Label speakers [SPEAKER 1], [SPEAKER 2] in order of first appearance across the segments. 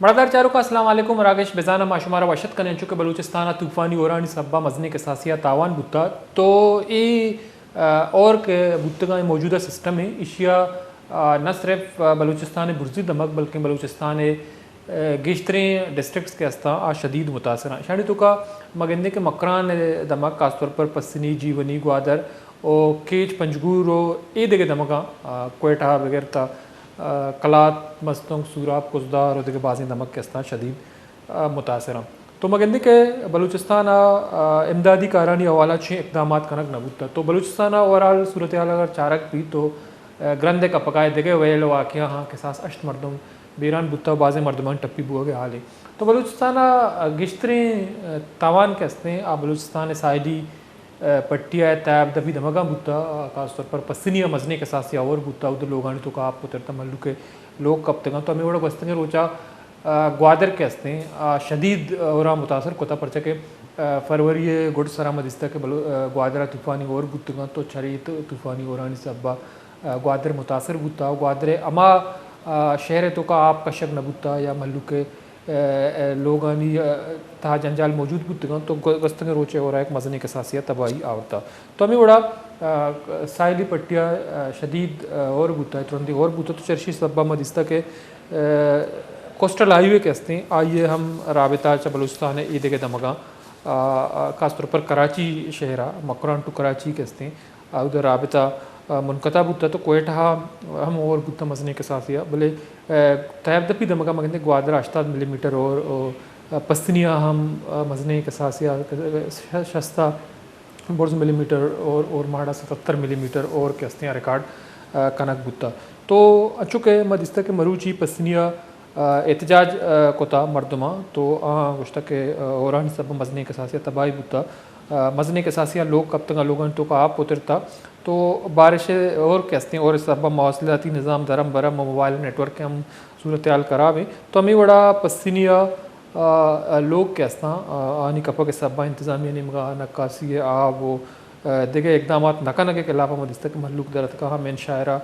[SPEAKER 1] बरदार चारों का अस्सलाम वालेकुम रागेश बेजाना माशुमारा वशत कने चुके बलूचिस्तान तूफ़ानी औरानी सब्बा मजने के सासिया तावान बुता तो ये और के बुतगा मौजूदा सिस्टम है इशिया न सिर्फ बलूचिस्तान बुर्जी दमक बल्कि बलूचिस्तान गिश्तरें डिस्ट्रिक्ट्स के अस्ता आ शदीद मुतासर शानी तो का मगंदे के मकरान दमक खासतौर पर पसनी जीवनी ग्वादर और केच पंजगूर ए देगे दमका कोयटा वगैरह था कलात मस्तंग सूराब कुजदार और बाज़ी नमक के अस्ता शदीद मुतासर तो मगंदी के बलूचिस्तान इमदादी कारानी हवाला छः इकदाम कनक नबूता तो बलूचिस्तान ओवरऑल सूरत अगर चारक भी तो ग्रंथ का पकाए देगे वेल वाक़ हाँ के साथ अष्ट मरदम बेरान बुत्ता बाज़ मरदमान टप्पी बुआ के हाल है तो बलूचिस्तान गिश्तरें तावान के हस्ते आ बलूचिस्तान साइडी पट्टिया तैब दबी धमका बुत्ता खासतौर पर पसनिया मजने के साथ या और बुत्ता उधर लोगानी तो का आप उतरता मल्लू के लोग कब तक तो हमें बड़ा बस्ते रोचा ग्वादर के हस्ते शदीद और मुतासर कोता परचा के फरवरी गुड सरामद इस्ता के ग्वादरा तूफ़ानी और बुत्तगा तो शरीत तूफ़ानी औरानी सब्बा ग्वादर मुतासर बुत्ता ग्वादर अमा शहर तो का आप कशक न बुत्ता या मल्लू के लोगानी तहा जंजाल मौजूद बुतगा तो गस्तंग रोचे और एक मजने के सासिया तबाही आवता तो हमें बड़ा साइली पट्टिया शदीद और बुता है तुरंत और बुता तो चर्शी सब्बा मदिस्ता के कोस्टल हाईवे के हस्ते आइए हम राबता च बलूचिस्तान ईद के दमगा खासतौर पर कराची शहरा मकरान टू कराची के हस्ते उधर राबता मुनकता बुत्ता तो कोयटा हम और बुत्ता मजने के साथ या भले तैब दपी दमका मगने ग्वादरा 80 मिलीमीटर और पस्तनिया हम मजने के साथ या शस्ता 40 मिलीमीटर और माड़ा 77 मिलीमीटर और के हस्ते रिकॉर्ड कनक बुत्ता तो अचुके मदिस्ता के मरूची पस्तनिया एहतजाज कोता मरदमा तो गुश्ता के औरान सब मजने के साथ या तबाही बुत्ता मजने के साथ लोग कब तक लोगों तो का आप उतरता तो बारिशें और कैसे और सब मवासलाती निज़ाम धर्म बरम मोबाइल नेटवर्क के हम सूरत हाल करावे तो हमें बड़ा पसीनिया लोग कैसा आनी कपा के सब इंतज़ामिया निमगा नक्कासी वो देखे इकदाम नका नके के अलावा मदिस्ता के मल्लुक दरत कहा मैन शायरा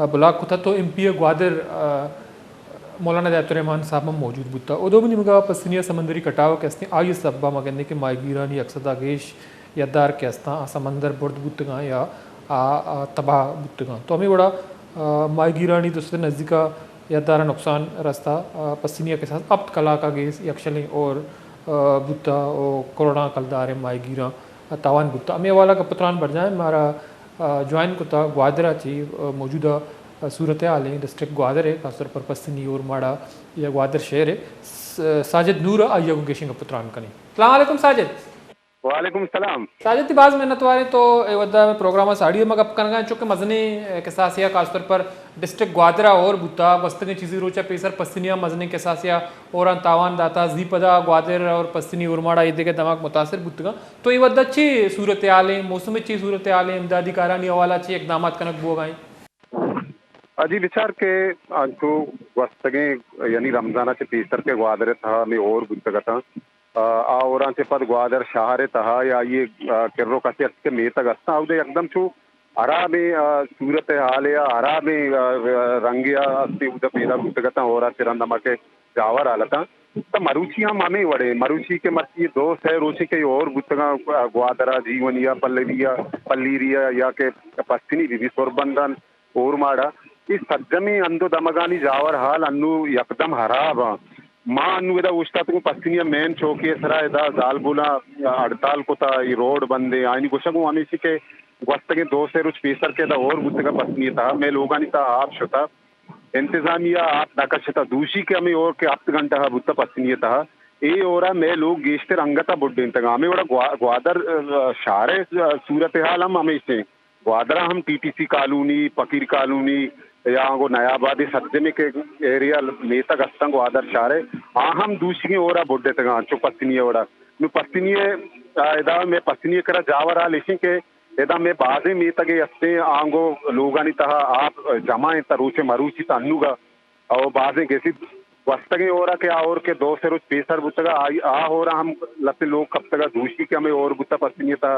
[SPEAKER 1] बुलाक खुता तो MP ग्वादर मौलाना दैतुररहमान साहब मौजूद बुता उदो भी निमगा पसनिया समंदरी कटाव के हस्ते आयु सब्बा मगने के मायगीरानी अक्सदा गेश यदार के हस्ता समंदर बुर्द बुतगा या तबाह बुतगा तो हमें बड़ा मायगीरानी दूसरे नज़दीका यदारा नुकसान रास्ता पसनिया के साथ अब कला का गेस यक्षलें और बुता और कोरोना कलदार मायगीरा तावान बुता हमें वाला का पत्रान बढ़ जाए हमारा ज्वाइन कोता ग्वादरा चाहिए मौजूदा सूरत हाल है डिस्ट्रिक्ट ग्वादर है खासतौर पर पस्तनी और माड़ा या ग्वादर शहर है साजिद नूर आइया को गेशिंग पुत्रान कने अस्सलाम वालेकुम साजिद
[SPEAKER 2] वालेकुम सलाम
[SPEAKER 1] साजिद की बाज मेहनत वाले तो वद्दा में प्रोग्राम साड़ी मग अब कनगा चुके मजने के सासिया खासतौर पर डिस्ट्रिक्ट ग्वादरा और बुता वस्तने चीज़ी रोचा पेसर पस्तनिया मजने के सासिया और तावान दाता जी पदा ग्वादर और पस्तनी उर्माड़ा ये के दमाग मुतासर बुतगा तो ये वद्दा अच्छी सूरत हाल है मौसम अच्छी सूरत हाल है इमदादी कारानी हवाला अच्छी इकदाम कनक बुआ गए
[SPEAKER 2] अजी विचार के तो वस्तगे यानी रमजाना से पीसर के ग्वादर था में और बुतगा था और से पद ग्वादर शहर था या ये किर्रो का के मे तक अस्ता उदे एकदम छू अरा में सूरत हाल या अरा में रंगिया अस्ती उद पेरा बुतगा था और तिरंदमा के जावर आला था तो मरुचिया मामे वड़े मरुची के मत ये दो है रोची के और बुतगा ग्वादरा जीवनिया पल्लविया पल्लीरिया या के पश्चिमी विधि सोरबंदन और माड़ा ಈ ಸಜ್ಜಮಿ ಅಂದು ದಮಗಾನಿ ಜಾವರ್ ಹಾಲ್ ಅನ್ನು ಯಕದಂ ಹರಾಬ ಮಾ ಅನ್ನುವುದ ಉಷ್ಟಾತಕು ಪಸ್ತಿನಿಯ ಮೇನ್ ಚೌಕಿಯ ಸರ ಇದ ಜಾಲ್ಬುಲ ಹड़ताल कोता ಈ रोड बंदे आइनी गुशगु अमिसी के वस्तगे दो से रुच पीसर के दा और गुस्तगा पस्तिनी था मैं लोगानी था आप शुता इंतजामिया आप नकशता दूषी के हमें और के 8 घंटा बुत्ता पस्तिनी था ए ओरा मैं लोग गेस्टर अंगता बुड्डे इंतगा हमें बड़ा ग्वादर शारे सूरत हाल हम हमें से ग्वादरा हम TTC कॉलोनी फकीर कॉलोनी या वो नयाबादी सज्जमे के एरिया मेता गस्तंग ग्वादर शारे हम दूसरी ओरा बुड्डे तगा चो पत्नी ओरा नु पत्नी इदा में पत्नी करा जावरा लेकिन के इदा में बाजे मेता के अस्ते आंगो लोगानी तहा आप जमा तरुचे मरुची तन्नुगा और बाजे कैसी वस्तगे ओरा के और के दो से रोज पेसर बुतगा आ हो रहा हम लते लोग कब तक दूसरी के हमें और बुता पत्नी था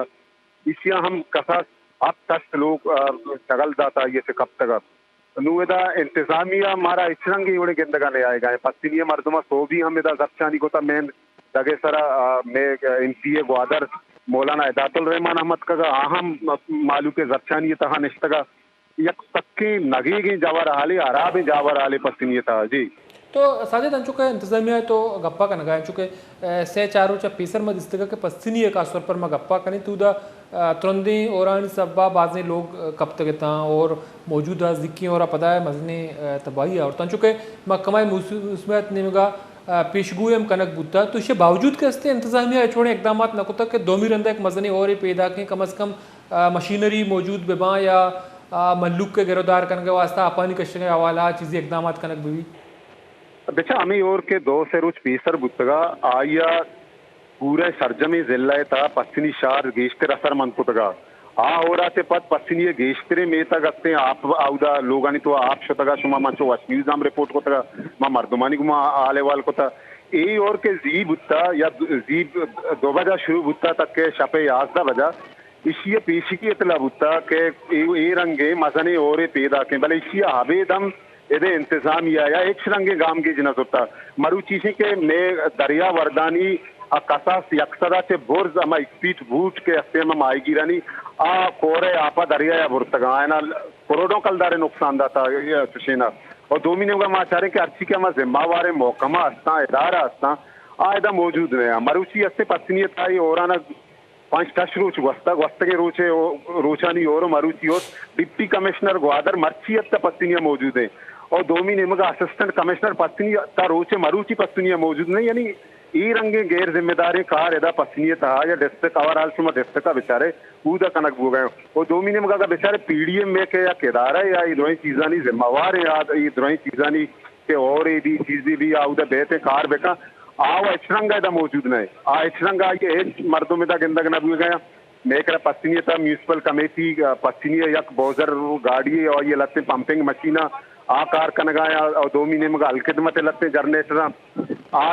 [SPEAKER 2] इसिया हम कसा अब तक लोग चगल जाता ये से कब तक नुएदा इंतजामिया हमारा इचरंगी इवड़े गिंदगा ने आएगा पत्तिनिय मर्दमा सोभी हम इदा जक्चानी को ता मेन दगे सरा में एमपीए ग्वादर मौलाना इदातुल रहमान अहमद का अहम मालू के जक्चानी तहा निश्तगा यक तक्की नगीगी जावर आले अराब जावर आले पत्तिनिय था जी।
[SPEAKER 1] तो साजिद अंचुके इंतजामिया तो गप्पा का नगा चुके से चारों चा पीसर में दिस्तगा के पस्तिनी का स्वर पर मैं गप्पा करें तो दा तुरंदी और सब्बा बाज़े लोग कब तक ता और मौजूदा जिक्की और पता है मजने तबाही और तंचुके मैं कमाई मुस्मियत निमगा पेशगुएम कनक बुद्धा तो इसके बावजूद के हस्ते इंतजामिया छोड़े इकदाम न कुता के दोमी रंदा एक मजने और ही पैदा के कम अज़ कम मशीनरी मौजूद बेबा या मल्लुक के गिरफ्तार करने के वास्ता अपानी कश्य के हवाला चीज़ें इकदाम कनक भी
[SPEAKER 2] बेचा हमें और के दो से रोज पीसर बुतगा आया पूरे सरजमी जिला था पश्चिमी शार गेश्तर असर मनपुतगा आ और पद पश्चिमी गेश्तरे में तक आप आउदा लोगानी तो आप शतगा शुमा मंचो न्यूज़ाम रिपोर्ट को तगा मा मर्दमानी गुमा आले वाल को ता ए और के जी बुत्ता या जी 2 बजा शुरू बुत्ता तक के शपे याजदा बजा इशिया पेशी की इतला बुत्ता के ए रंगे मजने और पैदा के भले इशिया हबेदम इधे इंतजामिया या एक रंगे गाम की जिनस होता मरुची के ने दरिया वर्दानी कसास यक्सदा से बोर्ज अमा स्पीड बूट के हस्ते में आएगी रानी आ कोरे आपा दरिया या बुरतगा ना करोड़ों कलदारे नुकसान दाता सुशेना और 2 महीने का माचारे के अर्ची के हमारे जिम्मेवार मोहकमा हस्ता इदारा हस्ता आयदा मौजूद नहीं मरुची हस्ते पत्नी था ये और 5 रोच वस्त के रोचे रोचानी और मरुची और डिप्टी कमिश्नर ग्वादर मर्चियत पत्नियां मौजूद है और 2 महीने में असिस्टेंट कमिश्नर पत्नी रोचे मरुची पत्नियां मौजूद नहीं यानी ई रंगे गैर जिम्मेदारी कार एदा पत्नी था या डिस्ट्रिक्ट अवराल सुमा डिस्ट्रिक्ट का बेचारे ऊदा कनक हो गए और 2 महीने में बेचारे पीडीएम में के या केदारा या इधरों चीजानी जिम्मेवार याद इधरों चीजानी के और ये चीजें भी आउदा बेहते कार बेका आव इचरंगा इधर मौजूद नहीं आ इचरंगा ये मर्दों में गिंदग न भी गया मेकरा पश्चिमी था म्यूनसिपल कमेटी पश्चिमी यक बोजर गाड़ी और ये लगते पंपिंग मशीना आ कार कन गया और 2 महीने में अलखिदमत लगते जनरेटर आ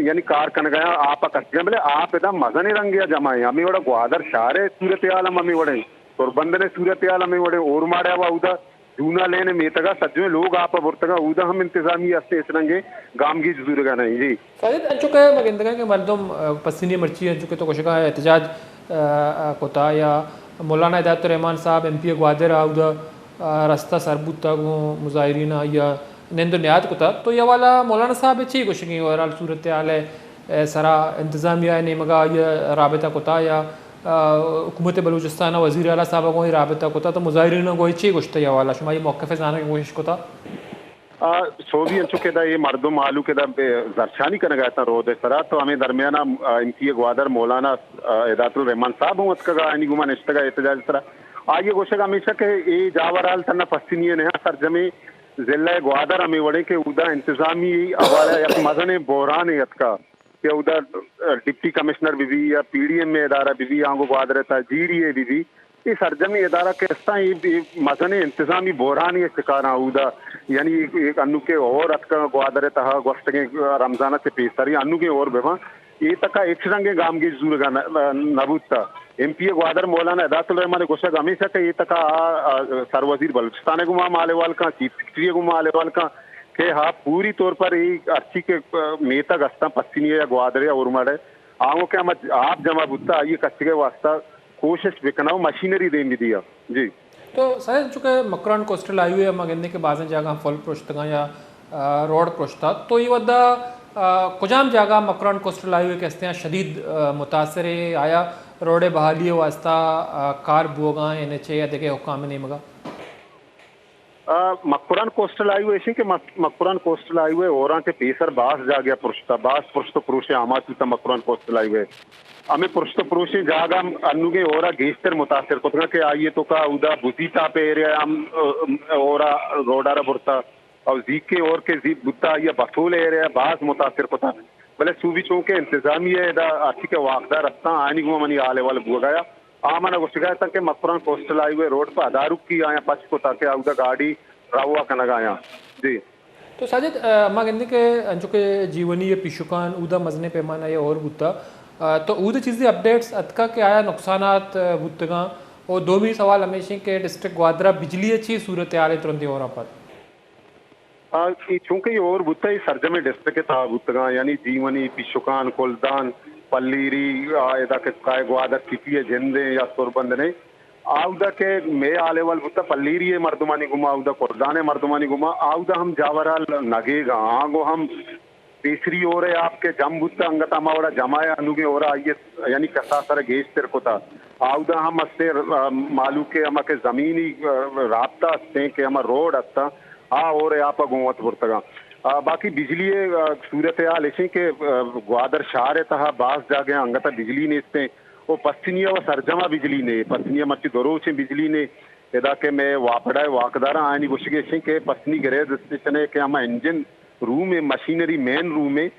[SPEAKER 2] यानी कार कन गया आप कस्टम बोले आप इधर मजने रंग जमाए हमें वोड़ा ग्वादर शारे सूरत आलम हमें वोड़े तुरबंद ने सूरत आल हमें वोड़े और मारे हुआ उदा जूना लेने में तगा सज्जो लोग आप बुरतगा उदा हम इंतजामी हस्ते इसरंगे गाम की जरूरत नहीं जी
[SPEAKER 1] साजिद अंचुके मगिंदगा के मर्दम पसीने मर्ची अंचुके तो कोशिका है एहतजाज कोता या मौलाना हिदायतुर रहमान साहब एमपी ग्वादर आउदा रास्ता सरबुता को मुजाहिरीन या नेंदो न्याद कोता तो ये वाला मौलाना साहब अच्छी कोशिकी और सूरत हाल है सरा इंतजामिया ने मगा या राबता कोता या हुकूमत बलूचिस्तान वज़ीर आला साहब को ही राबता कोता तो मुजाहिरीन को अच्छी गोश्त या वाला शुमा ये मौक़िफ़ जाने की कोशिश कोता
[SPEAKER 2] सोवी अंचुके दा ये मर्दों मालू के दा जरशानी करने गया था रोद सरा तो हमें दरमियाना इनकी ग्वादर मौलाना हिदायतुर रहमान साहब हूँ का यानी गुमा निश्तगा एहतजाज सरा आइए गोशक हमेशा के ये जावराल तना पश्चिमी ने सरजमी जिला ग्वादर हमें वड़े के उदा इंतजामी हवाला या मजने बोरान यत का के उधर डिप्टी कमिश्नर भी या पीडीएम में इदारा भी आंगो ग्वादर था जीडीए भी ये सरजमी इदारा के मजने इंतजामी बोरानी शिकार उदा यानी एक अनु के और अतका ग्वादर तहा गोश्त के रमजाना से पेश सरी अनु के और बेवा ये तक एक रंगे गाम की जरूर नबूत था एमपी ग्वादर मौलाना हिदायतुर रहमान गोशक हमेशा के ये तक सरवजीर बलूचिस्तान गुमा मालेवाल का चीफ सेक्रेटरी गुमा मालेवाल का के हाँ पूरी तौर पर ये अर्ची के मेता गस्ता पश्चिमी या ग्वादर या उर्माड़े आओ क्या मत आप जमा बुत्ता ये कच्चे के वास्ता कोशिश बिकना मशीनरी दे दिया जी
[SPEAKER 1] तो सर चुके मकरान कोस्टल हाईवे मगेंदे के बाज़ जगह फल प्रोश्तगा या रोड प्रोश्ता तो ये वद्दा कुजाम जगह मकरान कोस्टल हाईवे के हस्ते शदीद मुतासर आया रोडे बहाली वास्ता कार बोगा NHA या देखे हुकाम नहीं मगा
[SPEAKER 2] मकरान कोस्टल हाईवे ऐसे कि मकरान कोस्टल हाईवे और के पेसर बास जा गया पुरुषता बास पुरुष आमात मकरान कोस्टल हाईवे हमें पुरुष जागा अन्नुगे और गेस्टर मुतासर को के आइए तो का उदा बुती टाप एरिया हम और रोडारा बुरता और जी के और के जी बुत्ता या बसूल एरिया बास मुतासर को था भले सूबी चौके इंतजामिया अच्छी के वाकदार रस्ता आनी गुमा मनी आले वाले बुआ गया आमना को शिकायत के मकरान कोस्टल हाईवे रोड पर अदारुक की आया पच को ताकि उदा गाड़ी राहुआ का लगाया जी
[SPEAKER 1] तो साजिद मगेंदे के अंचो के जीवनी पिशुकान उदा मजने पैमाना या और बुत्ता तो उद चीज़ें अपडेट्स अतका के आया नुकसानात बुतगा और 2 भी सवाल हमेशा के डिस्ट्रिक्ट ग्वादरा बिजली अच्छी सूरत आले तुरंत और पर
[SPEAKER 2] चूंकि और बुत्ता सरजमे डिस्ट्रिक्ट था बुत्तगा यानी जीवनी पिशुकान कोलदान पल्लीरी काय ग्वादर सिटी जेंदे या सोरबंदने आउदा के मे आले वाल बुत्ता पल्लीरी मर्दमानी गुमा आउदा कोलदाने मर्दमानी गुमा आउदा हम जावराल नगेगा आगो हम तीसरी ओर है आपके जमबुत्ता अंगता मावड़ा जमाया अनुगे और ये यानी कसा सर गेश तेर को था आउदा हम अस्ते मालू के हम के जमीनी रास्ता अस्ते के हम रोड अस्ता और आप गोवत बुर्तगा बाकी बिजली सूरत हाल ऐसे के ग्वादर शहर तहा बास जागे अंगता बिजली ने इसते वो पश्चिमिया व सरजमा बिजली ने पश्चिमिया मच्ची दोरोचे बिजली ने यदा के मैं वापड़ा वाकदारा आनी बुशगे के पश्चिमी गैरेज स्टेशन है के हम इंजन रूम में मशीनरी मेन रूम में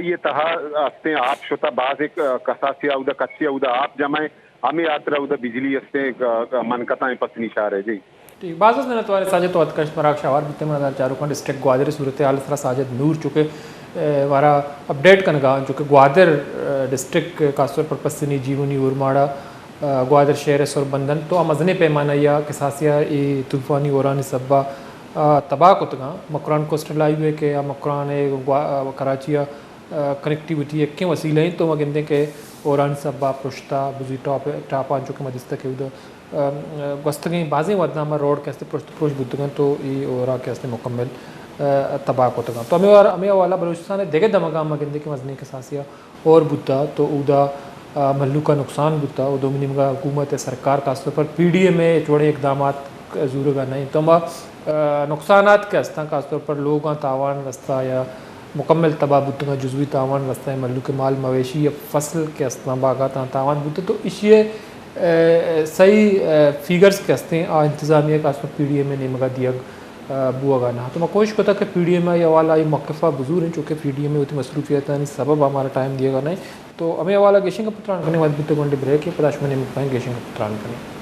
[SPEAKER 2] ये तहा अस्ते आप शोता बाज एक कसासी आउदा कच्ची आउदा आप जमाए हमें यात्रा उदा बिजली अस्ते मनकता पत्नी शार है जी
[SPEAKER 1] ठीक बाज़ ने तो साजिद तो अतकश मराग शहर बिते मना चारुका डिस्ट्रिक्ट ग्वादर सूरत हाल सरा साजिद नूर चुके वारा अपडेट कनगा चुके ग्वादर डिस्ट्रिक्ट खासतौर पर पश्चिमी जीवनी उर्माड़ा ग्वादर शहर सोरबंदन तो मजने पैमाना या किसासिया तूफ़ानी औरानी सब्बा तबाह कुतगा मकरान कोस्टल हाईवे के या मकरान कराची कनेक्टिविटी के वसीले तो मगिंदे के औरान सब्बा पुश्ता बुजी टापा चुके मदिस्ता के उधर गस्तगी बाज़ी वदनामा रोड के पुरुष बुद्धगन तो ये और के मुकम्मल तबाह कोतगा तो हमें वाला बलूचिस्तान देखे दमगा मगिंदे के मजने के सासिया और बुद्धा तो उदा मल्लू का नुकसान बुद्धा उदोमिनिमगा हुकूमत सरकार खासतौर पर PDA में थोड़े इकदाम जरूरगा नहीं तो नुकसानात के हस्ता खासतौर पर लोगों तावान रस्ता या मुकम्मल तबाह बुद्धा जुजवी तावान रस्ता है मल्लू के माल मवेशी या फसल के हस्ता बागा तावान बुद्धा तो इसे सही फिगर्स के हस्ते इंतज़ामिया खासतौर PDA में नहीं मगा दिया बुआ ना तो मैं कोशिश करता कि PDA में ये वाला ये मौक़ा बुजूर हैं चूँकि PDA में उतनी मसरूफियत नहीं सबब हमारा टाइम दिएगा नहीं तो हमें वाला गेशिंग का पुत्रान करने वाले बुद्ध गोंडे ब्रेक है पदाश में नहीं गेशिंग का पुत्रान करें